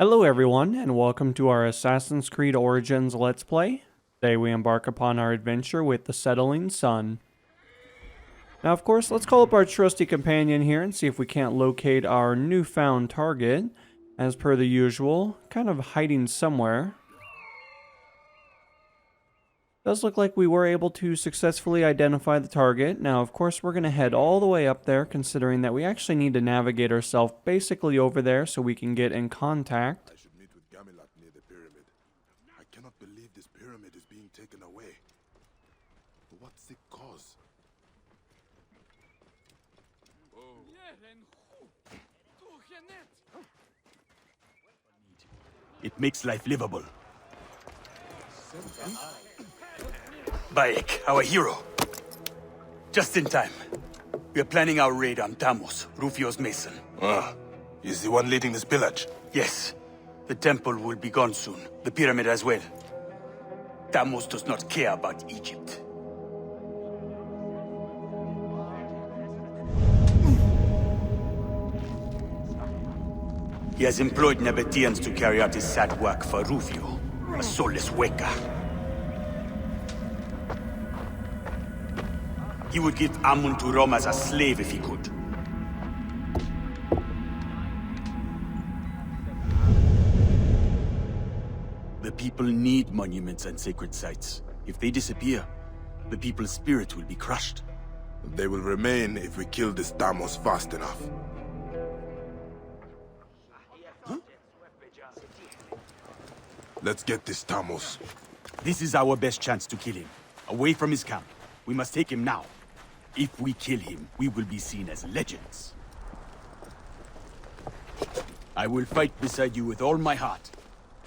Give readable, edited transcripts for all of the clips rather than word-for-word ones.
Hello everyone, and welcome to our Assassin's Creed Origins Let's Play. Today we embark upon our adventure with the Settling Sun. Now of course, let's call up our trusty companion here and see if we can't locate our newfound target. As per the usual, kind of hiding somewhere. Does look like we were able to successfully identify the target. Now of course we're going to head all the way up there, considering that we actually need to navigate ourselves basically over there so we can get in contact. I should meet with Gamilat near the pyramid. I cannot believe this pyramid is being taken away. What's the cause? It makes life livable. Bayek, our hero. Just in time. We are planning our raid on Tamos, Rufio's mason. He's the one leading this pillage. Yes. The temple will be gone soon. The pyramid as well. Tamos does not care about Egypt. He has employed Nabateans to carry out his sad work for Rufio, a soulless Weka. He would give Amun to Rome as a slave if he could. The people need monuments and sacred sites. If they disappear, the people's spirit will be crushed. They will remain if we kill this Damos fast enough. Let's get this Tamos. This is our best chance to kill him. Away from his camp. We must take him now. If we kill him, we will be seen as legends. I will fight beside you with all my heart.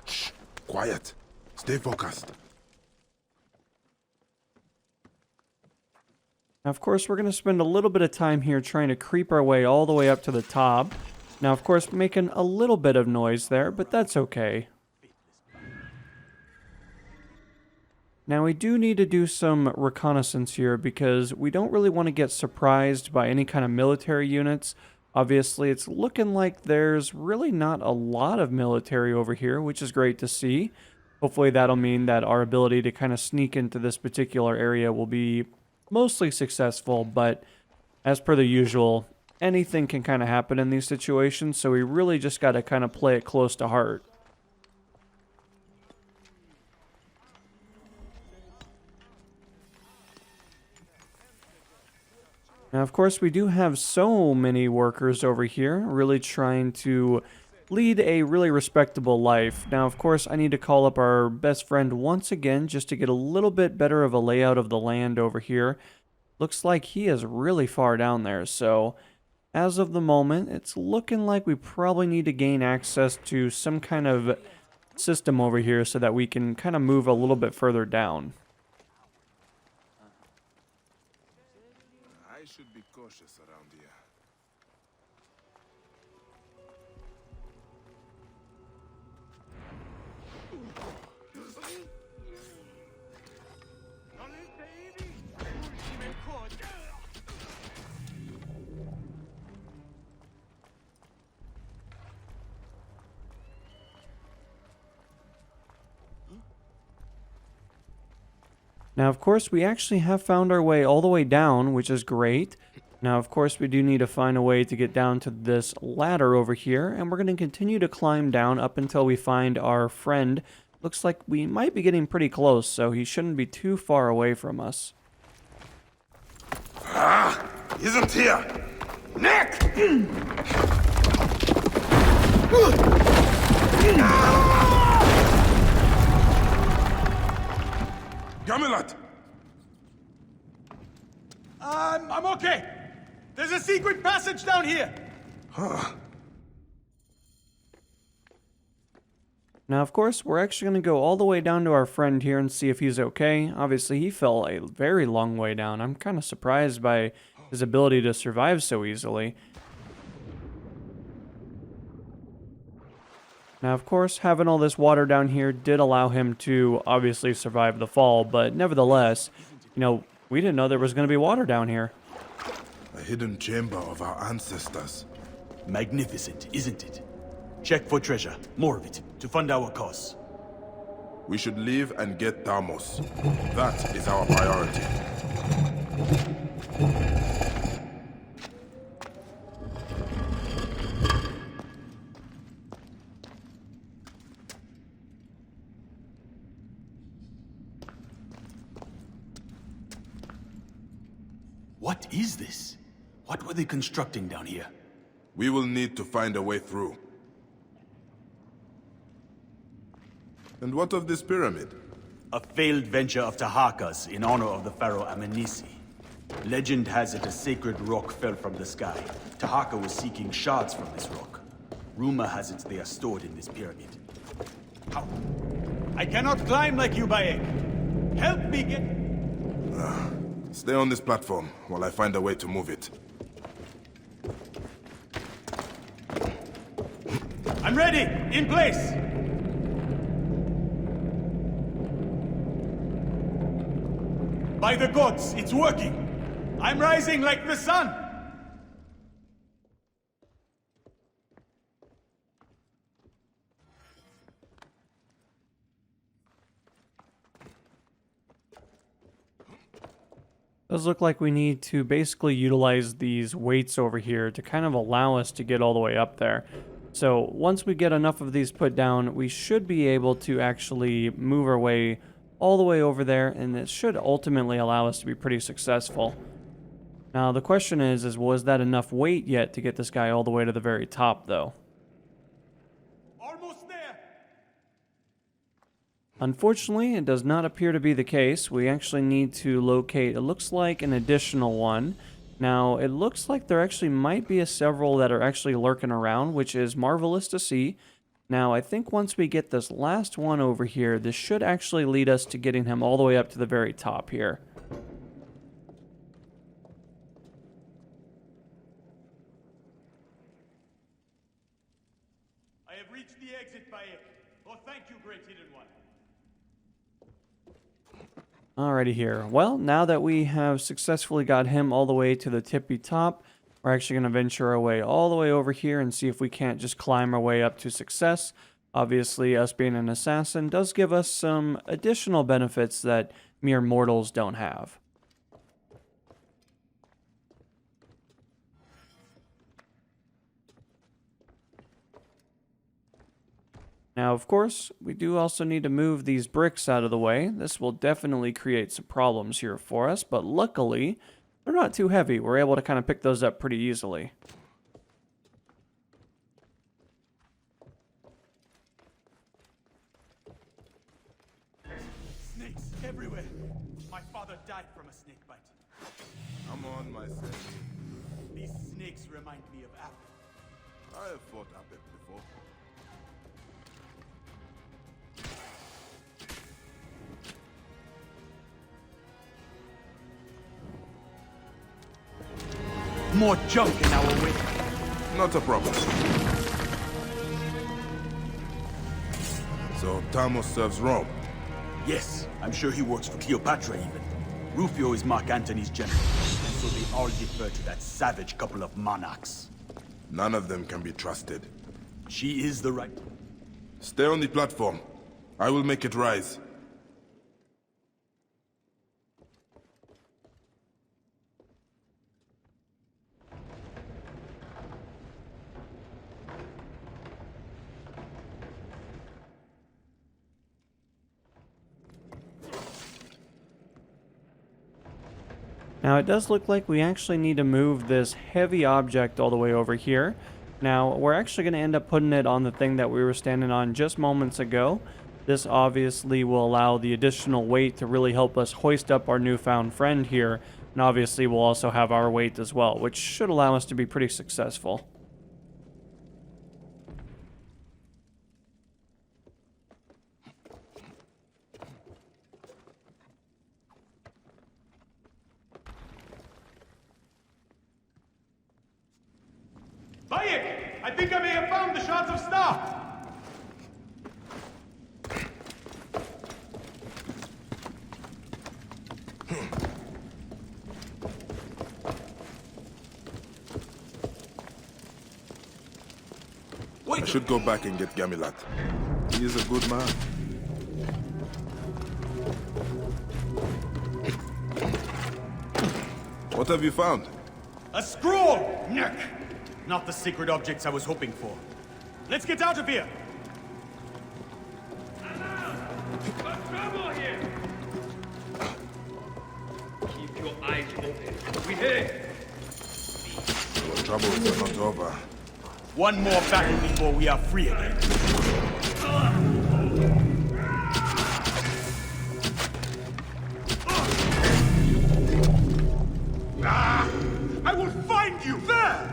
Shh! Quiet. Stay focused. Now of course we're going to spend a little bit of time here trying to creep our way all the way up to the top. Now of course making a little bit of noise there, but that's okay. Now we do need to do some reconnaissance here because we don't really want to get surprised by any kind of military units. Obviously it's looking like there's really not a lot of military over here, which is great to see. Hopefully that'll mean that our ability to kind of sneak into this particular area will be mostly successful, but as per the usual, anything can kind of happen in these situations, so we really just got to kind of play it close to heart. Now, of course, we do have so many workers over here, really trying to lead a really respectable life. Now, of course, I need to call up our best friend once again, just to get a little bit better of a layout of the land over here. Looks like he is really far down there, so as of the moment, it's looking like we probably need to gain access to some kind of system over here so that we can kind of move a little bit further down. I should be cautious around here. Now, of course, we actually have found our way all the way down, which is great. Now, of course, we do need to find a way to get down to this ladder over here, and we're going to continue to climb down up until we find our friend. Looks like we might be getting pretty close, so he shouldn't be too far away from us. Isn't here! Nick! Gamilat! I'm okay. There's a secret passage down here. Now, of course, we're actually going to go all the way down to our friend here and see if he's okay. Obviously, he fell a very long way down. I'm kind of surprised by his ability to survive so easily. Now, of course, having all this water down here did allow him to obviously survive the fall, but nevertheless, you know, we didn't know there was going to be water down here. A hidden chamber of our ancestors. Magnificent, isn't it? Check for treasure, more of it, to fund our cause. We should leave and get Tamos. That is our priority. What is this? What were they constructing down here? We will need to find a way through. And what of this pyramid? A failed venture of Tahaka's in honor of the pharaoh Amenisi. Legend has it a sacred rock fell from the sky. Tahaka was seeking shards from this rock. Rumor has it they are stored in this pyramid. How? I cannot climb like you, Bayek! Help me get... Stay on this platform while I find a way to move it. I'm ready! In place! By the gods, it's working! I'm rising like the sun! Does look like we need to basically utilize these weights over here to kind of allow us to get all the way up there. So once we get enough of these put down, we should be able to actually move our way all the way over there, and it should ultimately allow us to be pretty successful. Now the question is was that enough weight yet to get this guy all the way to the very top though? Almost there! Unfortunately, it does not appear to be the case. We actually need to locate, it looks like, an additional one. Now, it looks like there actually might be several that are actually lurking around, which is marvelous to see. Now, I think once we get this last one over here, this should actually lead us to getting him all the way up to the very top here. I have reached the exit, Bayek. Oh, thank you, Great Hidden One. Alrighty here. Well, now that we have successfully got him all the way to the tippy top, we're actually going to venture our way all the way over here and see if we can't just climb our way up to success. Obviously, us being an assassin does give us some additional benefits that mere mortals don't have. Now, of course, we do also need to move these bricks out of the way. This will definitely create some problems here for us, but luckily, they're not too heavy. We're able to kind of pick those up pretty easily. Snakes everywhere. My father died from a snake bite. I'm on my second. These snakes remind me of Apple. I have fought Apep before. More junk in our way. Not a problem. So Tamos serves Rome. Yes, I'm sure he works for Cleopatra even. Rufio is Mark Antony's general, and so they all defer to that savage couple of monarchs. None of them can be trusted. She is the right... Stay on the platform. I will make it rise. Now, it does look like we actually need to move this heavy object all the way over here. Now, we're actually going to end up putting it on the thing that we were standing on just moments ago. This obviously will allow the additional weight to really help us hoist up our newfound friend here. And obviously, we'll also have our weight as well, which should allow us to be pretty successful. Bayek! I think I may have found the shards of star! I should go back and get Gamilat. He is a good man. What have you found? A scroll! Nick! Not the secret objects I was hoping for. Let's get out of here! Got trouble here! Keep your eyes open. We hear. Your troubles are not over. One more battle before we are free again. I will find you there!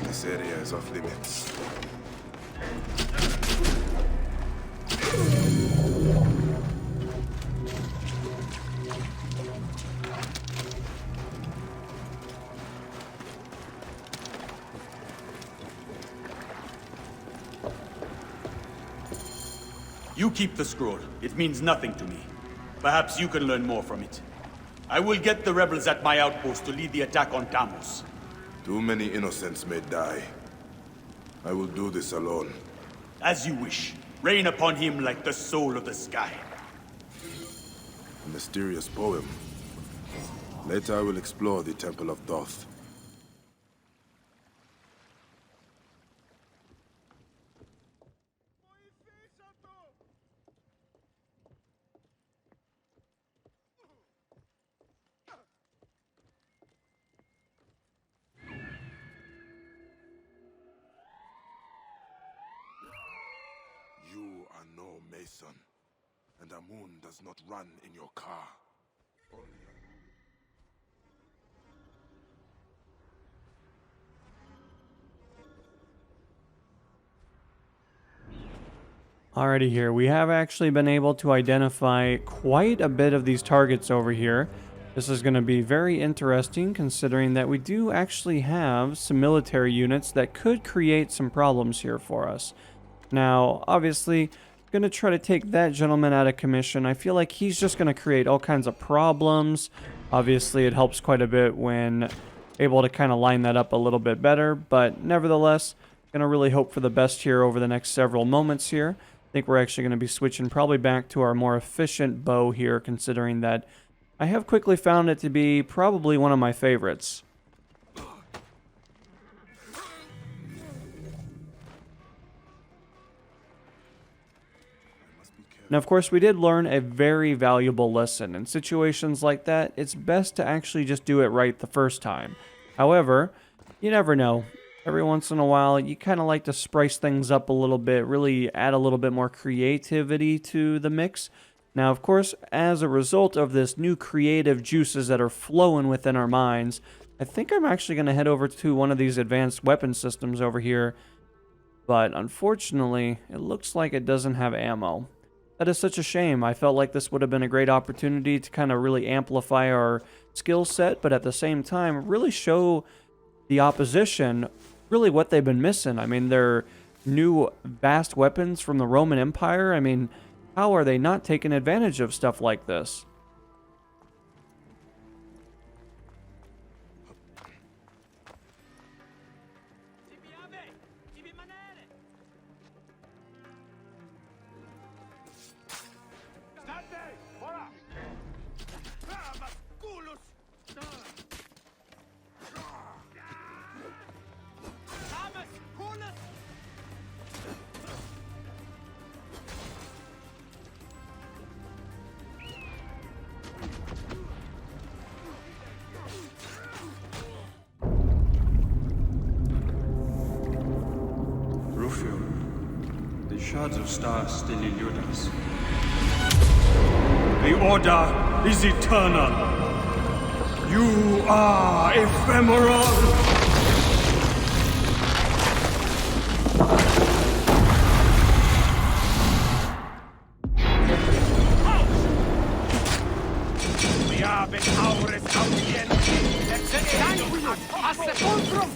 This area is off limits. You keep the scroll. It means nothing to me. Perhaps you can learn more from it. I will get the rebels at my outpost to lead the attack on Tamus. Too many innocents may die. I will do this alone. As you wish. Rain upon him like the soul of the sky. A mysterious poem. Later I will explore the Temple of Thoth. You are no Mason, and Amun does not run in your car. Alrighty here, we have actually been able to identify quite a bit of these targets over here. This is going to be very interesting considering that we do actually have some military units that could create some problems here for us. Now, obviously, I'm going to try to take that gentleman out of commission. I feel like he's just going to create all kinds of problems. Obviously, it helps quite a bit when able to kind of line that up a little bit better, but nevertheless, going to really hope for the best here over the next several moments here. I think we're actually going to be switching probably back to our more efficient bow here, considering that I have quickly found it to be probably one of my favorites. Now, of course, we did learn a very valuable lesson. In situations like that, it's best to actually just do it right the first time. However, you never know. Every once in a while, you kind of like to spice things up a little bit, really add a little bit more creativity to the mix. Now, of course, as a result of this new creative juices that are flowing within our minds, I think I'm actually going to head over to one of these advanced weapon systems over here. But unfortunately, it looks like it doesn't have ammo. That is such a shame. I felt like this would have been a great opportunity to kind of really amplify our skill set, but at the same time, really show the opposition really what they've been missing. I mean, their new vast weapons from the Roman Empire. I mean, how are they not taking advantage of stuff like this? The shards of stars still elude us. The Order is eternal. You are ephemeral. Wir haben eures Audienz. Der Senat hat Sepulchrum.